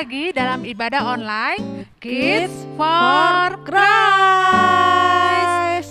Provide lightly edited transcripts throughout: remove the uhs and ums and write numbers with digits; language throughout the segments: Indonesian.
lagi dalam ibadah online Kids for Christ.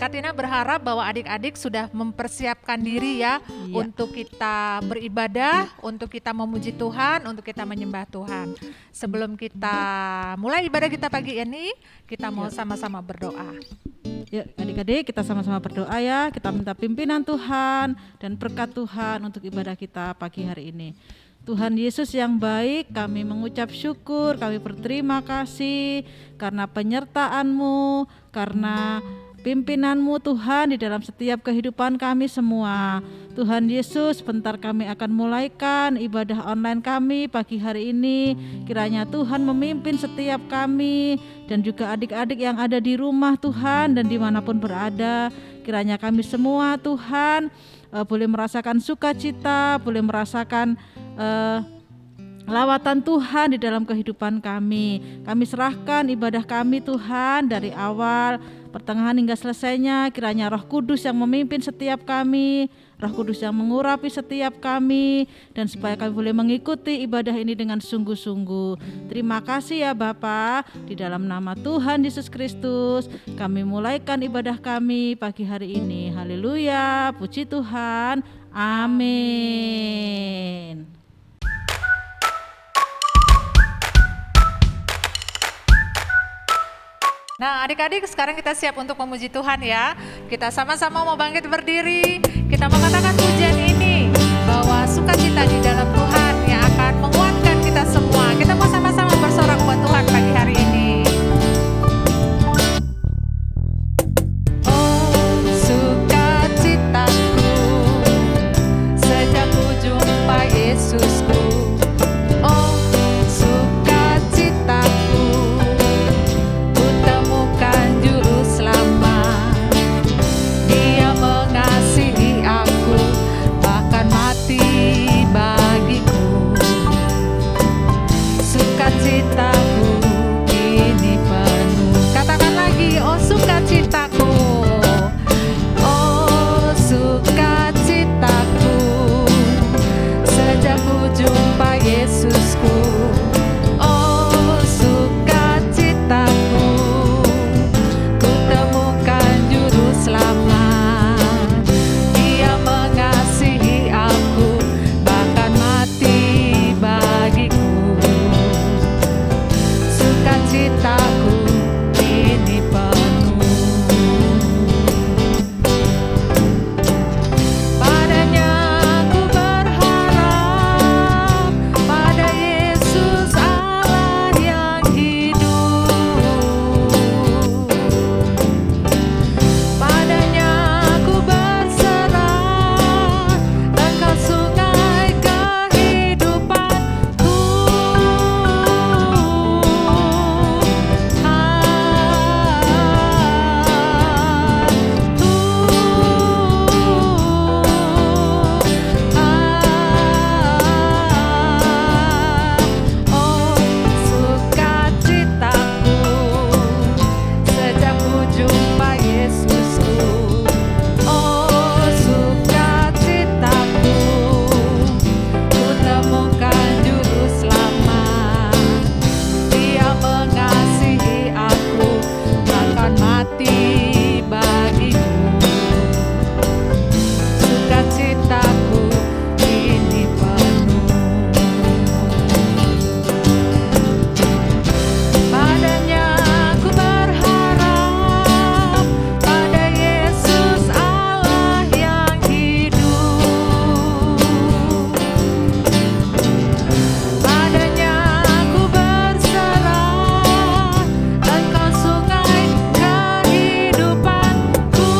Katina berharap bahwa adik-adik sudah mempersiapkan diri ya untuk kita beribadah, untuk kita memuji Tuhan, untuk kita menyembah Tuhan. Sebelum kita mulai ibadah kita pagi ini, kita mau sama-sama berdoa. Ya, adik-adik kita sama-sama berdoa ya. Kita minta pimpinan Tuhan dan berkat Tuhan untuk ibadah kita pagi hari ini. Tuhan Yesus yang baik, kami mengucap syukur, kami berterima kasih karena penyertaan-Mu, karena pimpinan-Mu Tuhan di dalam setiap kehidupan kami semua. Tuhan Yesus, bentar kami akan mulaikan ibadah online kami pagi hari ini. Kiranya Tuhan memimpin setiap kami dan juga adik-adik yang ada di rumah Tuhan dan dimanapun berada. Kiranya kami semua Tuhan boleh merasakan sukacita, boleh merasakan lawatan Tuhan di dalam kehidupan kami. Kami serahkan ibadah kami Tuhan dari awal, pertengahan hingga selesainya. Kiranya Roh Kudus yang memimpin setiap kami, Roh Kudus yang mengurapi setiap kami, dan supaya kami boleh mengikuti ibadah ini dengan sungguh-sungguh. Terima kasih ya Bapa, di dalam nama Tuhan Yesus Kristus kami mulaikan ibadah kami pagi hari ini. Haleluya, puji Tuhan, amin. Nah adik-adik, sekarang kita siap untuk memuji Tuhan ya. Kita sama-sama mau bangkit berdiri. Kita mau katakan pujian ini, bahwa sukacita di dalam Tuhan yang akan menguatkan kita semua. Kita mau sama-sama bersorak buat Tuhan pagi hari ini. Oh sukacitaku, sejak ku jumpa Yesusku. Oh sukacitaku, ku temukan juru selamat. Dia mengasihi aku, bahkan mati bagiku. Sukacitaku kini penuh. Katakan lagi, oh sukacitaku. Oh sukacitaku, sejak ku jumpa Yesusku. Oh sukacitaku, ku temukan juru selamat. Dia mengasihi aku, bahkan mati bagiku. Sukacitaku kini penuh. Padanya ku berharap, pada Yesus Allah yang hidup. Padanya ku berserah, engkau sungai kehidupanku. Oh sukacitaku, sejak ku jumpa Yesusku. Oh sukacitaku, ku temukan juru selamat. Dia mengasihi aku, bahkan mati bagiku. Sukacitaku kini penuh. Padanya ku berharap, pada Yesus Allah yang hidup. Padanya ku berserah, engkau sungai kehidupanku.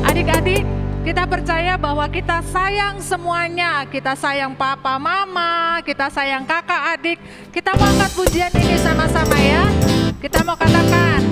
Adik-adik, kita percaya bahwa kita sayang semuanya. Kita sayang papa, mama, kita sayang kakak, adik. Kita mau angkat pujian ini sama-sama ya. Kita mau katakan,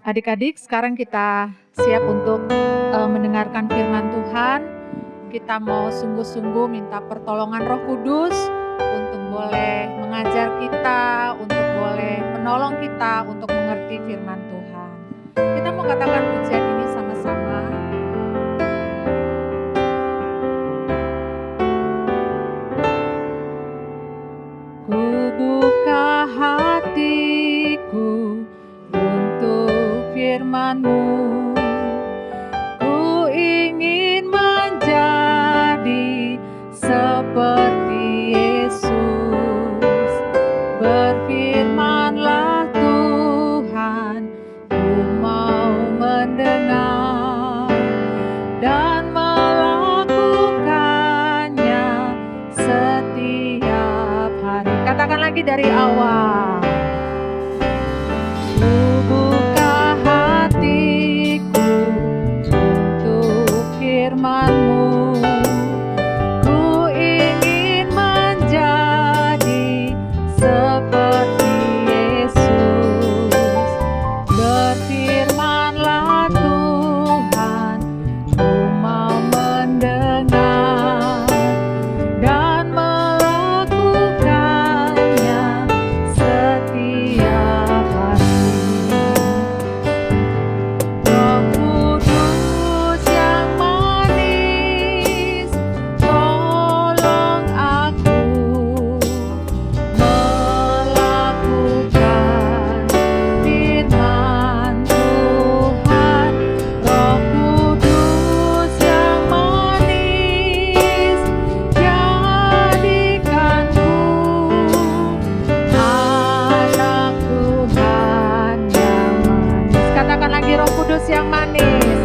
Adik-adik, sekarang kita siap untuk mendengarkan firman Tuhan. Kita mau sungguh-sungguh minta pertolongan Roh Kudus untuk boleh mengajar kita, untuk boleh menolong kita untuk mengerti firman Tuhan. Kita mau katakan pujian ini sama-sama. Ku buka hatiku untuk firman-Mu. Ku ingin menjadi seperti Yesus. Berfirmanlah Tuhan, ku mau mendengar dan melakukannya setiap hari. Katakan lagi dari awal. Ku buka hatiku untuk firman-Mu. Ku ingin menjadi seperti Yesus. Berfirmanlah Tuhan, ku mau mendengar dan melakukannya setiap hari. Roh Kudus yang manis, tolong aku melakukan firman Tuhan. Roh Kudus yang manis, jadikanku anak Tuhan yang manis. Katakan lagi, Roh Kudus yang manis.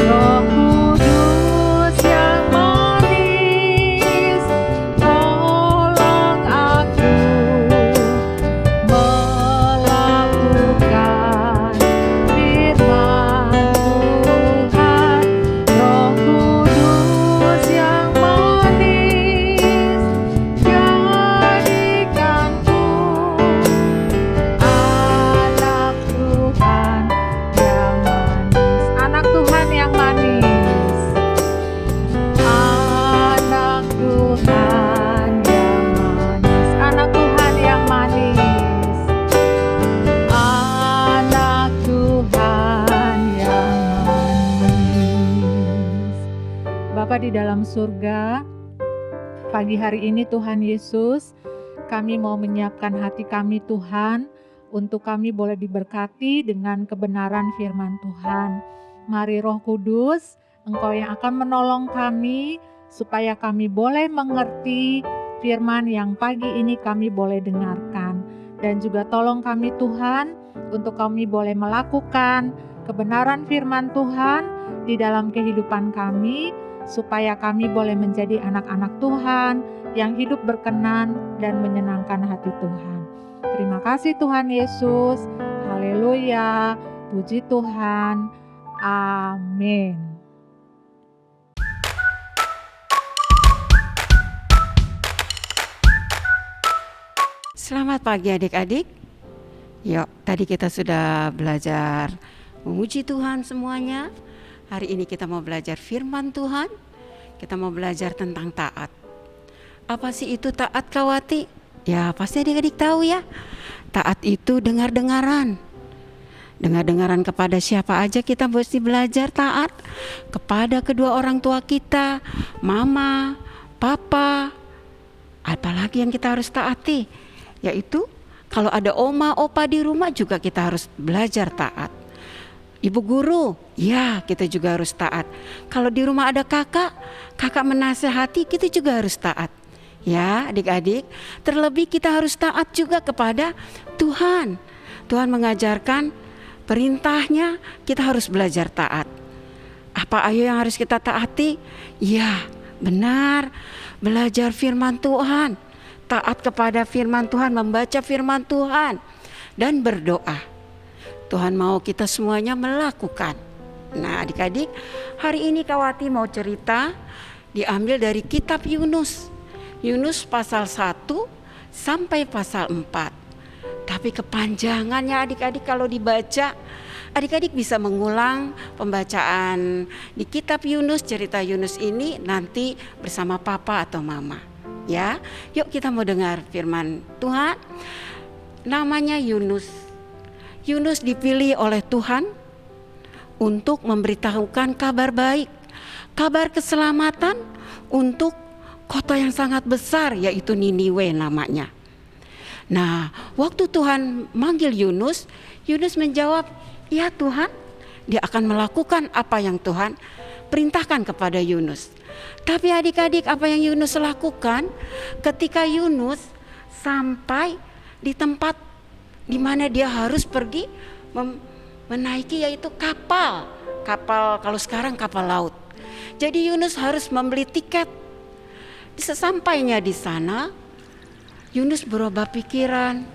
Roh Kudus yang manis, tolong aku melakukan firman Tuhan. Roh Kudus yang manis, jadikanku anak Tuhan yang manis. Anak Tuhan yang manis. Anak Tuhan yang manis. Anak Tuhan yang manis. Anak Tuhan yang manis. Bapa di dalam surga, pagi hari ini Tuhan Yesus, kami mau menyiapkan hati kami Tuhan, untuk kami boleh diberkati dengan kebenaran firman Tuhan. Mari Roh Kudus, Engkau yang akan menolong kami, supaya kami boleh mengerti firman yang pagi ini kami boleh dengarkan. Dan juga tolong kami Tuhan, untuk kami boleh melakukan kebenaran firman Tuhan di dalam kehidupan kami, supaya kami boleh menjadi anak-anak Tuhan yang hidup berkenan dan menyenangkan hati Tuhan. Terima kasih Tuhan Yesus. Haleluya. Puji Tuhan. Amin. Selamat pagi adik-adik. Yuk, tadi kita sudah belajar memuji Tuhan semuanya. Hari ini kita mau belajar firman Tuhan. Kita mau belajar tentang taat. Apa sih itu taat, Kawati? Ya, pasti adik-adik tahu ya. Taat itu dengar-dengaran. Dengar-dengaran kepada siapa aja kita mesti belajar taat. Kepada kedua orang tua kita, mama, papa. Apalagi yang kita harus taati? Yaitu kalau ada oma, opa di rumah juga kita harus belajar taat. Ibu guru, ya kita juga harus taat. Kalau di rumah ada kakak menasehati, kita juga harus taat. Ya adik-adik, terlebih kita harus taat juga kepada Tuhan. Tuhan mengajarkan perintahnya, kita harus belajar taat. Apa ayo yang harus kita taati? Ya benar, belajar firman Tuhan. Taat kepada firman Tuhan, membaca firman Tuhan, dan berdoa. Tuhan mau kita semuanya melakukan. Nah adik-adik, hari ini Kawati mau cerita diambil dari kitab Yunus. Yunus pasal 1 sampai pasal 4. Tapi kepanjangannya adik-adik kalau dibaca Adik-adik bisa mengulang pembacaan di kitab Yunus, cerita Yunus ini nanti bersama papa atau mama. Ya, yuk kita mau dengar firman Tuhan. Namanya Yunus. Yunus dipilih oleh Tuhan untuk memberitahukan kabar baik, kabar keselamatan untuk kota yang sangat besar, yaitu Niniwe namanya. Nah, waktu Tuhan manggil Yunus, Yunus menjawab, "Ya Tuhan." Dia akan melakukan apa yang Tuhan perintahkan kepada Yunus. Tapi adik-adik, apa yang Yunus lakukan ketika Yunus sampai di tempat di mana dia harus pergi menaiki, yaitu kapal kalau sekarang kapal laut. Jadi Yunus harus membeli tiket. Sesampainya di sana, Yunus berubah pikiran.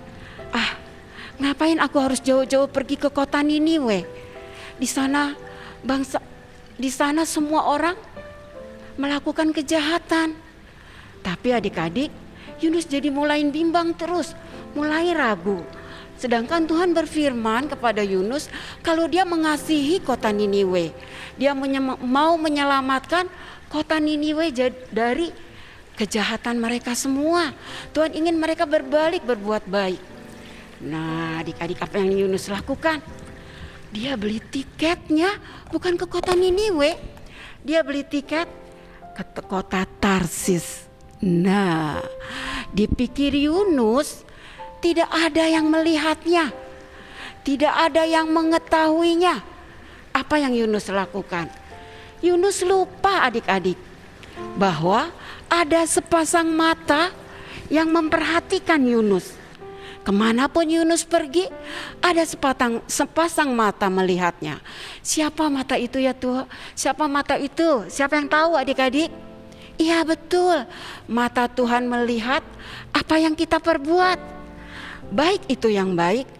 Ngapain aku harus jauh-jauh pergi ke kota Niniwe? Di sana semua orang melakukan kejahatan. Tapi adik-adik, Yunus jadi mulai bimbang terus, mulai ragu. Sedangkan Tuhan berfirman kepada Yunus kalau dia mengasihi kota Niniwe. Dia mau menyelamatkan kota Niniwe dari kejahatan mereka semua. Tuhan ingin mereka berbalik, berbuat baik. Nah, adik-adik, apa yang Yunus lakukan? Dia beli tiketnya bukan ke kota Niniwe. Dia beli tiket ke kota Tarsis. Nah, dipikir Yunus tidak ada yang melihatnya, tidak ada yang mengetahuinya. Apa yang Yunus lakukan? Yunus lupa adik-adik bahwa ada sepasang mata yang memperhatikan Yunus. Kemanapun Yunus pergi, ada sepasang mata melihatnya. Siapa mata itu ya Tuhan? Siapa mata itu? Siapa yang tahu adik-adik? Iya betul, mata Tuhan melihat apa yang kita perbuat. Baik itu yang baik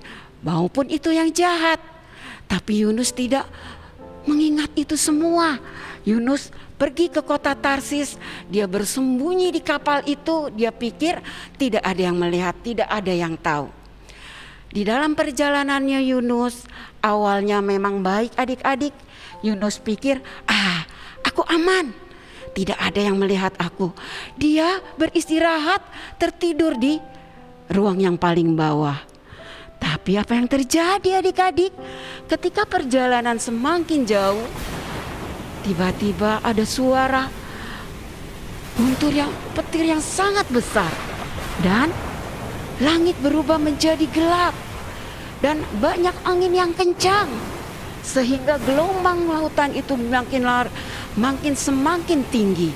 maupun itu yang jahat. Tapi Yunus tidak mengingat itu semua. Yunus pergi ke kota Tarsis, dia bersembunyi di kapal itu. Dia pikir tidak ada yang melihat, tidak ada yang tahu. Di dalam perjalanannya Yunus, awalnya memang baik adik-adik. Yunus pikir, aku aman, tidak ada yang melihat aku. Dia beristirahat, tertidur di ruang yang paling bawah. Tapi apa yang terjadi adik-adik? Ketika perjalanan semakin jauh, tiba-tiba ada suara petir yang sangat besar, dan langit berubah menjadi gelap, dan banyak angin yang kencang, sehingga gelombang lautan itu semakin tinggi,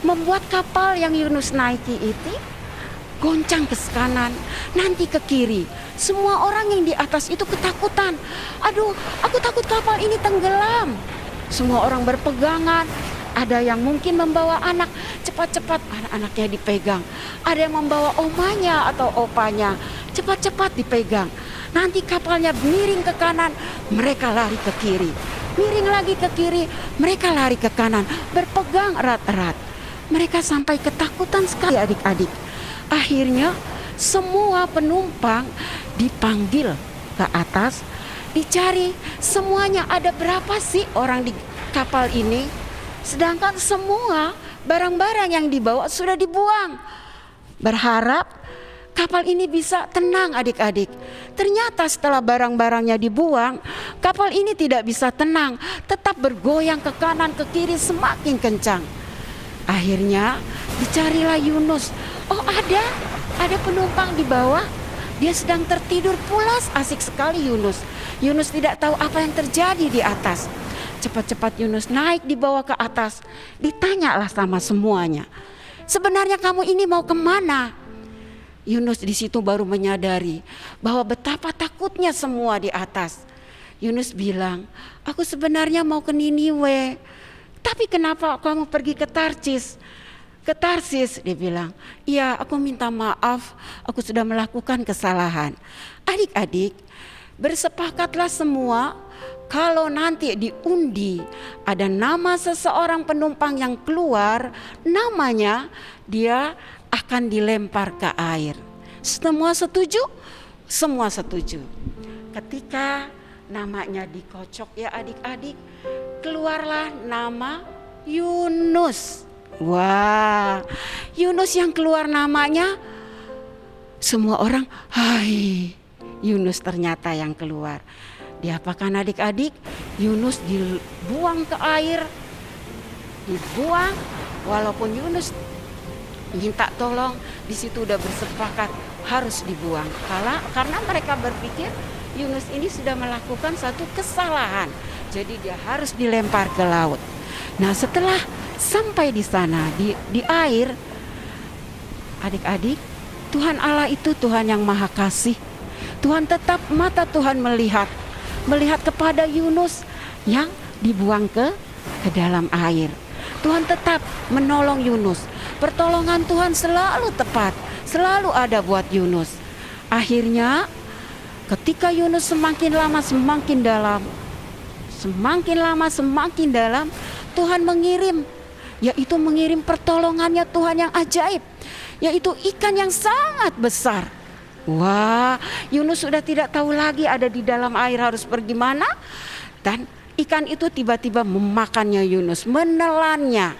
membuat kapal yang Yunus naiki itu goncang ke kanan, nanti ke kiri. Semua orang yang di atas itu ketakutan. Aduh, aku takut kapal ini tenggelam. Semua orang berpegangan. Ada yang mungkin membawa anak, cepat-cepat anak-anaknya dipegang. Ada yang membawa omanya atau opanya, cepat-cepat dipegang. Nanti kapalnya miring ke kanan, mereka lari ke kiri. Miring lagi ke kiri, mereka lari ke kanan, berpegang erat-erat. Mereka sampai ketakutan sekali adik-adik. Akhirnya semua penumpang dipanggil ke atas, dicari semuanya, ada berapa sih orang di kapal ini. Sedangkan semua barang-barang yang dibawa sudah dibuang. Berharap kapal ini bisa tenang adik-adik. Ternyata setelah barang-barangnya dibuang, kapal ini tidak bisa tenang, tetap bergoyang ke kanan ke kiri semakin kencang. Akhirnya dicarilah Yunus. Oh, ada penumpang di bawah. Dia sedang tertidur pulas, asik sekali Yunus. Yunus tidak tahu apa yang terjadi di atas. Cepat-cepat Yunus naik dibawa ke atas. Ditanyalah sama semuanya, sebenarnya kamu ini mau kemana? Yunus di situ baru menyadari bahwa betapa takutnya semua di atas. Yunus bilang, aku sebenarnya mau ke Niniwe. Tapi kenapa kamu pergi ke Tarsis? Ke Tarsis, dia bilang. Iya, aku minta maaf, aku sudah melakukan kesalahan. Adik-adik, bersepakatlah semua kalau nanti diundi ada nama seseorang penumpang yang keluar, namanya dia akan dilempar ke air. Semua setuju? Semua setuju. Ketika namanya dikocok ya adik-adik. Keluarlah nama Yunus. Wah, Yunus yang keluar namanya, semua orang, hai, Yunus ternyata yang keluar. Diapakan adik-adik? Yunus dibuang ke air, dibuang. Walaupun Yunus minta tolong, di situ udah bersepakat harus dibuang. Karena mereka berpikir Yunus ini sudah melakukan satu kesalahan, jadi dia harus dilempar ke laut. Nah, setelah sampai di sana di air, adik-adik, Tuhan Allah itu Tuhan yang Maha Kasih. Tuhan tetap, mata Tuhan melihat kepada Yunus yang dibuang ke dalam air. Tuhan tetap menolong Yunus. Pertolongan Tuhan selalu tepat, selalu ada buat Yunus. Akhirnya ketika Yunus semakin lama semakin dalam, semakin lama semakin dalam, Tuhan mengirim pertolongannya Tuhan yang ajaib, yaitu ikan yang sangat besar. Wah, Yunus sudah tidak tahu lagi ada di dalam air harus pergi mana. Dan ikan itu tiba-tiba memakannya Yunus, menelannya.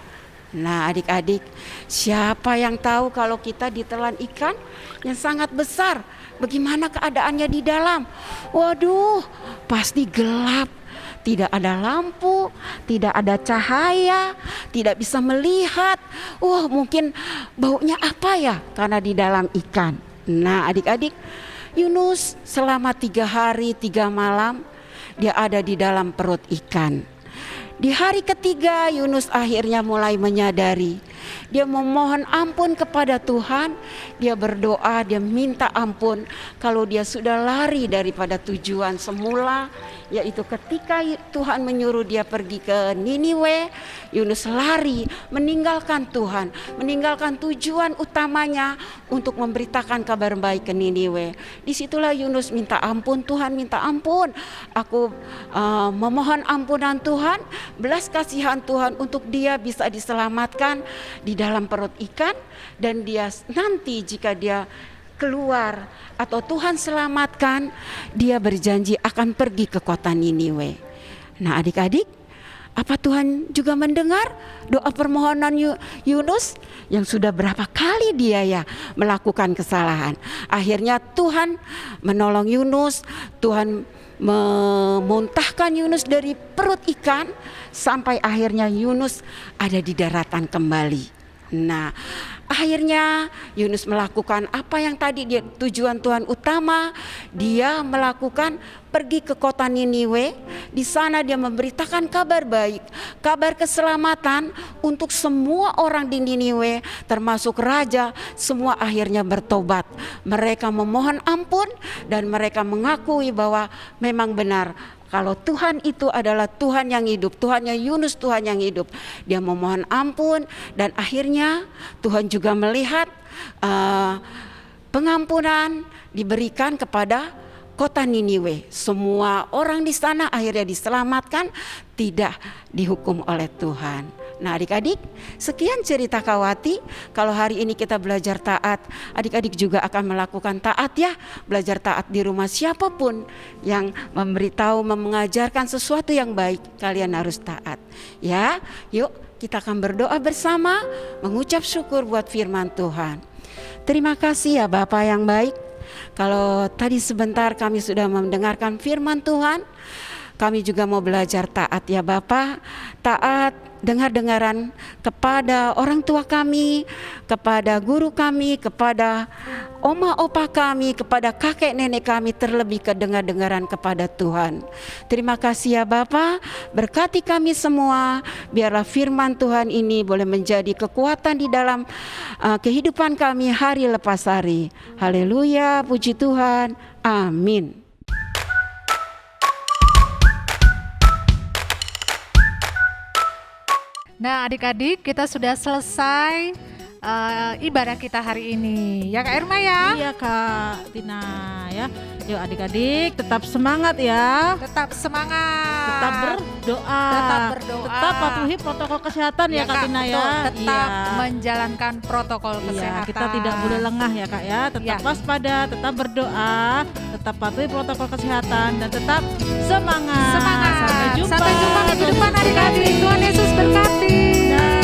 Nah adik-adik, siapa yang tahu kalau kita ditelan ikan yang sangat besar, bagaimana keadaannya di dalam? Waduh, pasti gelap. Tidak ada lampu, tidak ada cahaya, tidak bisa melihat. Wah, mungkin baunya apa ya? Karena di dalam ikan. Nah adik-adik, Yunus selama 3 hari 3 malam dia ada di dalam perut ikan. Di hari ketiga Yunus akhirnya mulai menyadari. Dia memohon ampun kepada Tuhan. Dia berdoa, dia minta ampun kalau dia sudah lari daripada tujuan semula, yaitu ketika Tuhan menyuruh dia pergi ke Niniwe, Yunus lari meninggalkan Tuhan, meninggalkan tujuan utamanya untuk memberitakan kabar baik ke Niniwe. Disitulah Yunus minta ampun, Tuhan minta ampun, aku memohon ampunan Tuhan, belas kasihan Tuhan untuk dia bisa diselamatkan di dalam perut ikan, dan dia nanti jika dia keluar atau Tuhan selamatkan, dia berjanji akan pergi ke kota Niniwe. Nah adik-adik, apa Tuhan juga mendengar doa permohonan Yunus yang sudah berapa kali dia ya melakukan kesalahan. Akhirnya Tuhan menolong Yunus, Tuhan memuntahkan Yunus dari perut ikan sampai akhirnya Yunus ada di daratan kembali. Nah, akhirnya Yunus melakukan apa yang tadi dia tujuan Tuhan utama. Dia melakukan pergi ke kota Niniwe. Di sana dia memberitakan kabar baik, kabar keselamatan untuk semua orang di Niniwe, termasuk raja. Semua akhirnya bertobat. Mereka memohon ampun dan mereka mengakui bahwa memang benar kalau Tuhan itu adalah Tuhan yang hidup, Tuhannya Yunus Tuhan yang hidup. Dia memohon ampun dan akhirnya Tuhan juga melihat pengampunan diberikan kepada kota Niniwe. Semua orang di sana akhirnya diselamatkan, tidak dihukum oleh Tuhan. Nah adik-adik, sekian cerita Kawati. Kalau hari ini kita belajar taat, adik-adik juga akan melakukan taat ya. Belajar taat di rumah, siapapun yang memberitahu, mengajarkan sesuatu yang baik, kalian harus taat ya. Yuk kita akan berdoa bersama, mengucap syukur buat firman Tuhan. Terima kasih ya Bapa yang baik. Kalau tadi sebentar kami sudah mendengarkan firman Tuhan, kami juga mau belajar taat ya Bapa. Taat dengar-dengaran kepada orang tua kami, kepada guru kami, kepada oma opa kami, kepada kakek nenek kami, terlebih kedengar-dengaran kepada Tuhan. Terima kasih ya Bapa, berkati kami semua, biarlah firman Tuhan ini boleh menjadi kekuatan di dalam kehidupan kami hari lepas hari. Haleluya, puji Tuhan, amin. Nah adik-adik, kita sudah selesai ibadah kita hari ini. Ya Kak Irma ya? Iya Kak Tina ya. Yuk adik-adik tetap semangat ya. Tetap semangat. Tetap berdoa. Tetap berdoa. Tetap patuhi protokol kesehatan ya Kak Tina ya. Betul, tetap Iya. menjalankan protokol Iya, kesehatan. kita tidak boleh lengah ya Kak ya. Tetap Iya. waspada, tetap berdoa, tetap tetap patuhi protokol kesehatan dan tetap semangat. Semangat. Sampai jumpa Sampai jumpa minggu depan adik-adik. Tuhan Yesus berkati. Dah.